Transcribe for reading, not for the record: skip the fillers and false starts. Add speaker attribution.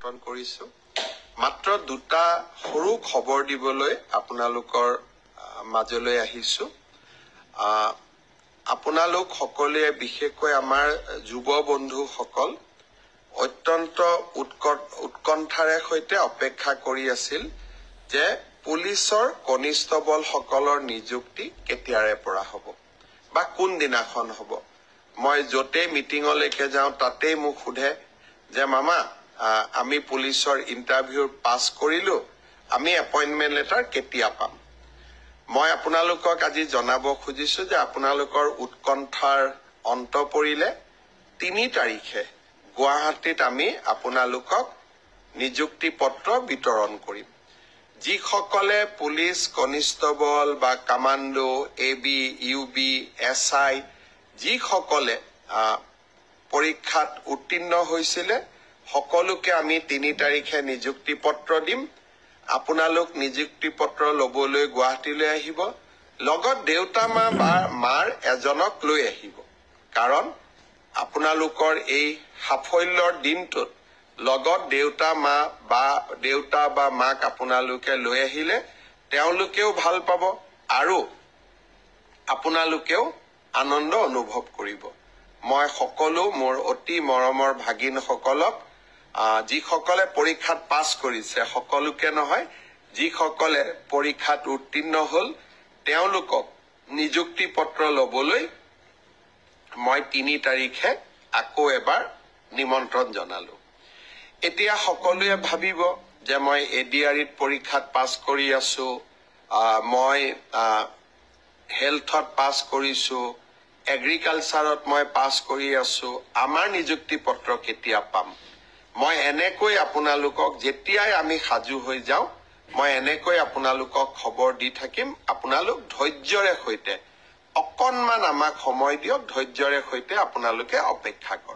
Speaker 1: নিমন্ত্ৰণ কৰিছো মাত্ৰ দুটা সৰু খবৰ দিবলৈ আপোনালোকৰ মাজলৈ আহিছো আপোনালোক সকলোৱে বিশেষকৈ আমাৰ যুৱ বন্ধুসকল অত্যন্ত উৎকণ্ঠাৰে সৈতে অপেক্ষা কৰি আছিল যে পুলিচৰ কনিষ্টবল সকলৰ নিযুক্তি কেতিয়াৰে পৰা হ'ব বা কোন দিনাখন হ'ব মই যতে মিটিঙলৈকে যাওঁ তাতেই মোক সোধে যে মামা আমি পুলিচৰ ইন্টাৰভিউ পাছ কৰিলো আমি এপইন্টমেন্ট লেটাৰ কেতিয়া পাম মই আপোনালোকক আজি জনাব খুজিছো যে আপোনালোকৰ উৎকণ্ঠাৰ অন্ত পৰিলে ৩ তাৰিখে গুৱাহাটীত আমি আপোনালোকক নিযুক্তি পত্ৰ বিতৰণ কৰিম যিসকলে পুলিচ কনিষ্টবল বা কমান্ডো এবি ইউবি এসআই যিসকলে পৰীক্ষাত উত্তীৰ্ণ হৈছিলে সকলোকে আমি ৩ তাৰিখে নিযুক্তি পত্ৰ দিম আপোনালোক নিযুক্তি পত্ৰ লবলৈ গুৱাহাটীলৈ আহিব লগত দেউতা মা বা মাৰ এজনক লৈ আহিব কাৰণ আপোনালোকৰ এই সাফল্যৰ দিনটোত লগত দেউতা বা মাক আপোনালোকে লৈ আহিলে তেওঁলোকেও ভাল পাব আৰু আপোনালোকেও আনন্দ অনুভৱ কৰিব মই সকলো মোৰ অতি মৰমৰ ভাগিনসকলক যিসকলে পৰীক্ষাত পাছ কৰিছে সকলোকে নহয় যিসকলে পৰীক্ষাত উত্তীৰ্ণ হ'ল তেওঁলোকক নিযুক্তি পত্ৰ লবলৈ মই ৩ তাৰিখে আকৌ এবাৰ নিমন্ত্ৰণ জনালো এতিয়া সকলোৱে ভাবিব যে মই এডিআৰিত পৰীক্ষাত পাছ কৰি আছো মই হেলথত পাছ কৰিছো এগ্ৰিকালচাৰত মই পাছ কৰি আছো আমাৰ নিযুক্তি পত্ৰ কেতিয়া পাম মই এনেকৈ আপোনালোকক যেতিয়াই আমি সাজু হৈ যাওঁ মই এনেকৈ আপোনালোকক খবৰ দি থাকিম আপোনালোক ধৈৰ্যৰে সৈতে অকণমান আমাক সময় দিয়ক ধৈৰ্যৰে সৈতে আপোনালোকে অপেক্ষা কৰক